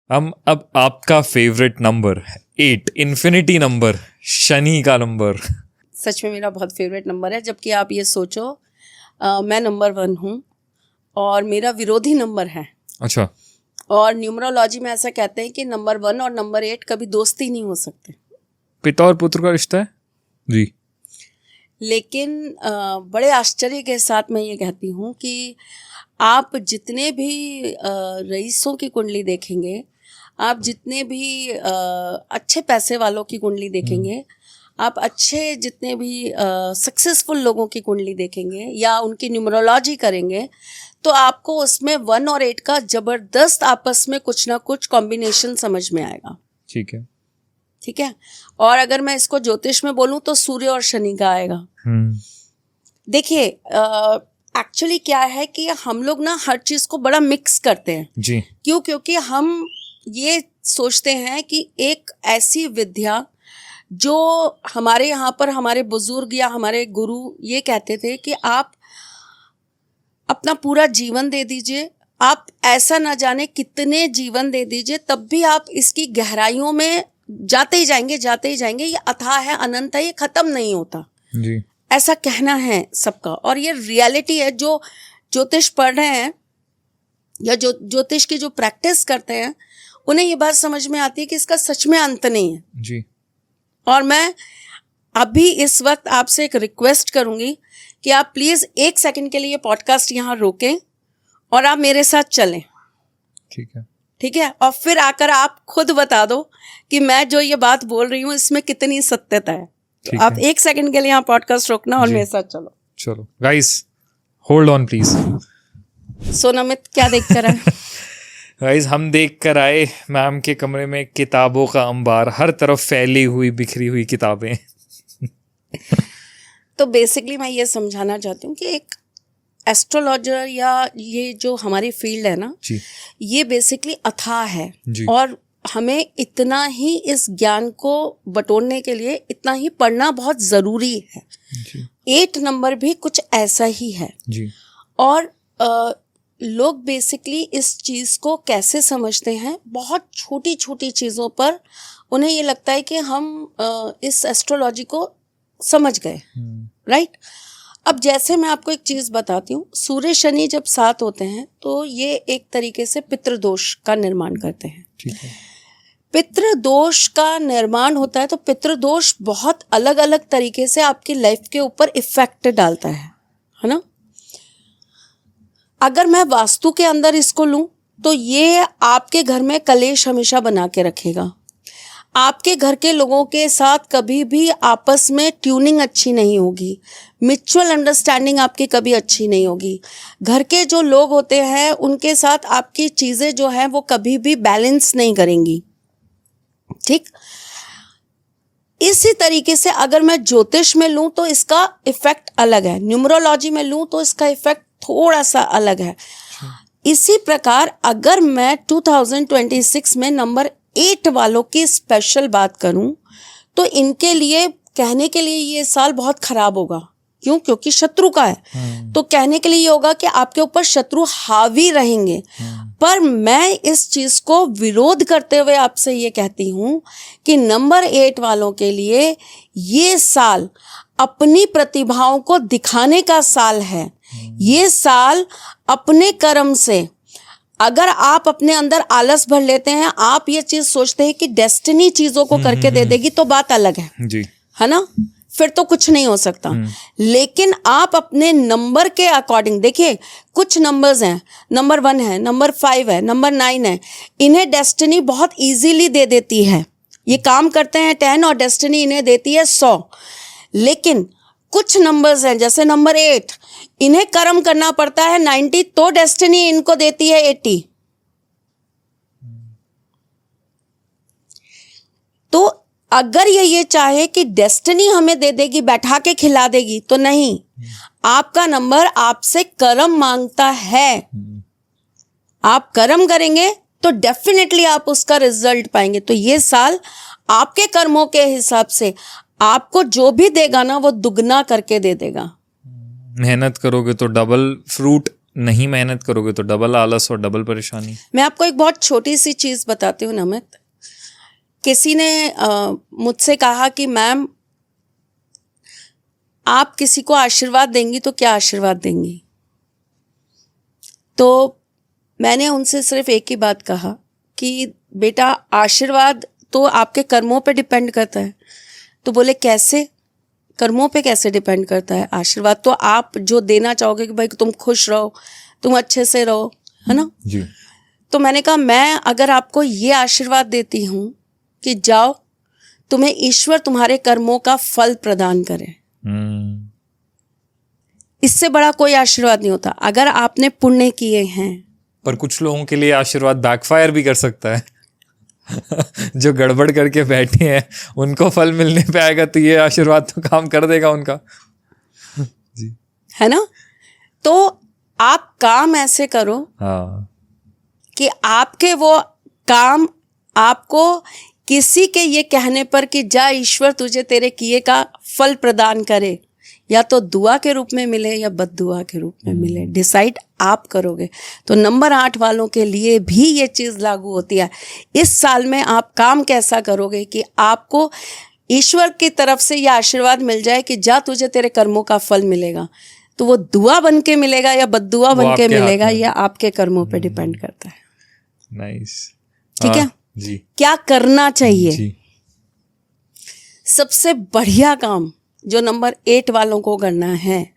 हम अब आपका favourite number 8, infinity number, Shani का नंबर। सच में मेरा बहुत फेवरेट नंबर है। जबकि आप ये सोचो मैं नंबर 1 हूँ और मेरा विरोधी नंबर है। अच्छा। और न्यूमरोलॉजी में ऐसा कहते हैं कि नंबर 1 और नंबर 8 कभी दोस्ती नहीं हो सकते। पिता और पुत्र का रिश्ता है जी। लेकिन बड़े आश्चर्य के साथ मैं ये कहती हूँ कि आप जितने भी रईसों की कुंडली देखेंगे, आप जितने भी अच्छे पैसे वालों की कुंडली देखेंगे, आप अच्छे जितने भी सक्सेसफुल लोगों की कुंडली देखेंगे या उनकी न्यूमरोलॉजी करेंगे, तो आपको उसमें 1 और 8 का जबरदस्त आपस में कुछ ना कुछ कॉम्बिनेशन समझ में आएगा। ठीक है। ठीक है। और अगर मैं इसको ज्योतिष में बोलूं तो सूर्य और शनि का आएगा। देखिए एक्चुअली क्या है कि हम लोग ना हर चीज को बड़ा मिक्स करते हैं जी। क्यों? क्योंकि हम ये सोचते हैं कि एक ऐसी विद्या जो हमारे यहाँ पर हमारे बुजुर्ग या हमारे गुरु ये कहते थे कि आप अपना पूरा जीवन दे दीजिए, आप ऐसा ना जाने कितने जीवन दे दीजिए, तब भी आप इसकी गहराइयों में जाते ही जाएंगे। ये अथाह है, अनंत है, ये खत्म नहीं होता जी। ऐसा कहना है सबका। और ये रियलिटी है। जो ज्योतिष पढ़ रहे हैं या जो ज्योतिष की जो प्रैक्टिस करते हैं, उन्हें ये बात समझ में आती है कि इसका सच में अंत नहीं है जी। और मैं अभी इस वक्त आपसे एक रिक्वेस्ट करूंगी कि आप प्लीज 1 सेकंड के लिए पॉडकास्ट यहाँ रोकें और आप मेरे साथ चलें। ठीक है। ठीक है। और फिर आकर आप खुद बता दो कि मैं जो ये बात बोल रही हूँ इसमें कितनी सत्यता है। तो आप 1 सेकंड के लिए यहाँ पॉडकास्ट रोकना और मेरे साथ चलो। चलो guys, hold on please. Sonamit क्या देख कर आए? गाइस, हम देख कर आए मैम के कमरे में किताबों का अंबार, हर तरफ फैली हुई बिखरी हुई किताबें। तो बेसिकली मैं ये समझाना चाहती हूँ कि एक एस्ट्रोलॉजर या ये जो हमारी फील्ड है ना जी, ये बेसिकली अथाह है जी। और हमें इतना ही इस ज्ञान को बटोरने के लिए इतना ही पढ़ना बहुत ज़रूरी है जी। 8 नंबर भी कुछ ऐसा ही है जी। और लोग बेसिकली इस चीज़ को कैसे समझते हैं, बहुत छोटी छोटी चीज़ों पर उन्हें ये लगता है कि हम इस एस्ट्रोलॉजी को समझ गए। राइट। अब जैसे मैं आपको एक चीज़ बताती हूँ, सूर्य शनि जब साथ होते हैं तो ये एक तरीके से पितृदोष का निर्माण करते हैं। ठीक है। पितृदोष का निर्माण होता है तो पितृदोष बहुत अलग अलग तरीके से आपकी लाइफ के ऊपर इफेक्ट डालता है ना। अगर मैं वास्तु के अंदर इसको लूं तो ये आपके घर में कलेश हमेशा बना के रखेगा। आपके घर के लोगों के साथ कभी भी आपस में ट्यूनिंग अच्छी नहीं होगी, म्यूचुअल अंडरस्टैंडिंग आपकी कभी अच्छी नहीं होगी। घर के जो लोग होते हैं उनके साथ आपकी चीज़ें जो हैं वो कभी भी बैलेंस नहीं करेंगी। ठीक। इसी तरीके से अगर मैं ज्योतिष में लूं तो इसका इफेक्ट अलग है, न्यूमरोलॉजी में लूं तो इसका इफेक्ट थोड़ा सा अलग है। इसी प्रकार अगर मैं 2026 में नंबर 8 वालों की स्पेशल बात करूं तो इनके लिए कहने के लिए ये साल बहुत खराब होगा। क्यों? क्योंकि शत्रु का है। तो कहने के लिए ये होगा कि आपके ऊपर शत्रु हावी रहेंगे। पर मैं इस चीज को विरोध करते हुए आपसे ये कहती हूं कि नंबर 8 वालों के लिए ये साल अपनी प्रतिभाओं को दिखाने का साल है। ये साल अपने कर्म से, अगर आप अपने अंदर आलस भर लेते हैं, आप ये चीज सोचते हैं कि डेस्टिनी चीजों को करके दे देगी, तो बात अलग है जी। है ना, फिर तो कुछ नहीं हो सकता। लेकिन आप अपने नंबर के अकॉर्डिंग देखिए, कुछ नंबर्स हैं, नंबर 1 है, नंबर 5 है, नंबर 9 है, इन्हें डेस्टिनी बहुत इजीली दे देती है। ये काम करते हैं 10 और डेस्टिनी इन्हें देती है 100। लेकिन कुछ नंबर्स हैं जैसे नंबर 8, इन्हें कर्म करना पड़ता है 90 तो डेस्टिनी इनको देती है 80। तो अगर ये चाहे कि डेस्टिनी हमें दे देगी, बैठा के खिला देगी, तो नहीं। आपका नंबर आपसे कर्म मांगता है। आप कर्म करेंगे तो डेफिनेटली आप उसका रिजल्ट पाएंगे। तो ये साल आपके कर्मों के हिसाब से आपको जो भी देगा ना वो दुगना करके दे देगा। मेहनत करोगे तो डबल फ्रूट नहीं मेहनत करोगे तो डबल आलस और डबल परेशानी। मैं आपको एक बहुत छोटी सी चीज़ बताती हूँ नमित। किसी ने मुझसे कहा कि मैम आप किसी को आशीर्वाद देंगी तो क्या आशीर्वाद देंगी? तो मैंने उनसे सिर्फ एक ही बात कहा कि बेटा आशीर्वाद तो आपके कर्मों पे डिपेंड करता है। तो बोले कैसे? कर्मों पे कैसे डिपेंड करता है? आशीर्वाद तो आप जो देना चाहोगे कि भाई तुम खुश रहो, तुम अच्छे से रहो, है ना जी। तो मैंने कहा मैं अगर आपको ये आशीर्वाद देती हूँ कि जाओ, तुम्हें ईश्वर तुम्हारे कर्मों का फल प्रदान करे, इससे बड़ा कोई आशीर्वाद नहीं होता। अगर आपने पुण्य किए हैं, पर कुछ लोगों के लिए आशीर्वाद बैकफायर भी कर सकता है जो गड़बड़ करके बैठे हैं उनको फल मिलने पे आएगा तो ये आशीर्वाद तो काम कर देगा उनका। जी, है ना। तो आप काम ऐसे करो हाँ, कि आपके वो काम आपको किसी के ये कहने पर कि जा ईश्वर तुझे तेरे किए का फल प्रदान करे, या तो दुआ के रूप में मिले या बद्दुआ के रूप में मिले, डिसाइड आप करोगे। तो नंबर 8 वालों के लिए भी ये चीज़ लागू होती है। इस साल में आप काम कैसा करोगे कि आपको ईश्वर की तरफ से यह आशीर्वाद मिल जाए कि जा तुझे तेरे कर्मों का फल मिलेगा, तो वो दुआ बन के मिलेगा या बद्दुआ बन के मिलेगा, या आपके कर्मों पे डिपेंड करता है। नाइस, ठीक है जी। क्या करना चाहिए? जी, सबसे बढ़िया काम जो नंबर 8 वालों को करना है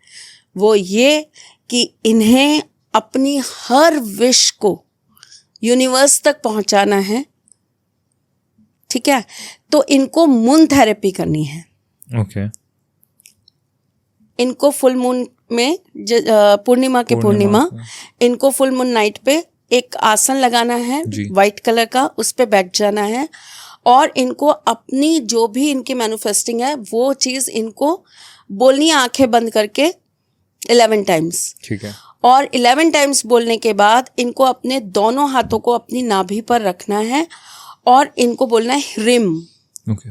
वो ये कि इन्हें अपनी हर विश को यूनिवर्स तक पहुंचाना है। ठीक है, तो इनको मून थेरेपी करनी है। ओके। इनको फुल मून में पूर्णिमा के पूर्णिमा इनको फुल मून नाइट पे एक आसन लगाना है वाइट कलर का, उस पे बैठ जाना है और इनको अपनी जो भी इनकी मैनिफेस्टिंग है वो चीज़ इनको बोलनी है आंखें बंद करके 11 टाइम्स। ठीक है। और 11 टाइम्स बोलने के बाद इनको अपने दोनों हाथों को अपनी नाभि पर रखना है और इनको बोलना है ह्रीम। ओके।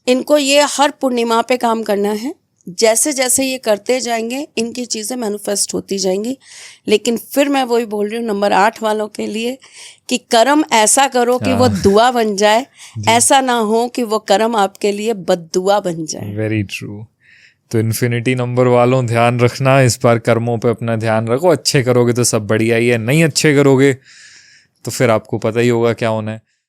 इनको ये हर पूर्णिमा पे काम करना है। जैसे जैसे ये करते जाएंगे इनकी चीज़ें मैनिफेस्ट होती जाएंगी। लेकिन फिर मैं वही बोल रही हूँ नंबर 8 वालों के लिए कि कर्म ऐसा करो कि वो दुआ बन जाए, ऐसा ना हो कि वो कर्म आपके लिए बद्दुआ बन जाए। Very true. तो इन्फिनिटी नंबर वालों ध्यान रखना, इस बार कर्मों पे अपना ध्यान रखो। अच्छे करोगे तो सब बढ़िया ही है, नहीं अच्छे करोगे तो फिर आपको पता ही होगा क्या होना है।